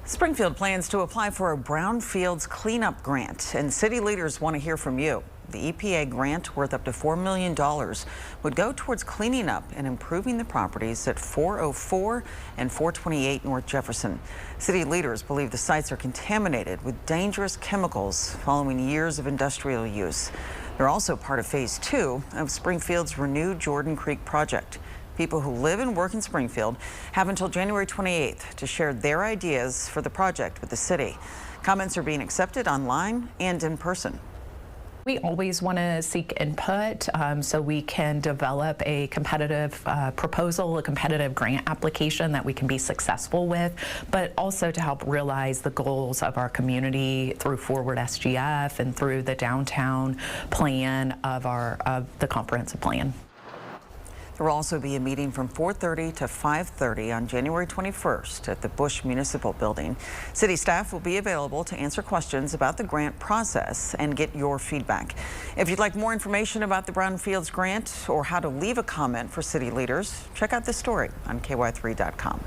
Springfield plans to apply for a Brownfields Cleanup Grant, and city leaders want to hear from you. The EPA grant, worth up to $4 million, would go towards cleaning up and improving the properties at 404 and 428 North Jefferson. City leaders believe the sites are contaminated with dangerous chemicals following years of industrial use. They're also part of Phase 2 of Springfield's renewed Jordan Creek project. People who live and work in Springfield have until January 28th to share their ideas for the project with the city. Comments are being accepted online and in person. We always want to seek input so we can develop a competitive proposal, a competitive grant application that we can be successful with, but also to help realize the goals of our community through Forward SGF and through the downtown plan of the comprehensive plan. There will also be a meeting from 4:30 to 5:30 on January 21st at the Bush Municipal Building. City staff will be available to answer questions about the grant process and get your feedback. If you'd like more information about the Brownfields grant or how to leave a comment for city leaders, check out this story on KY3.com.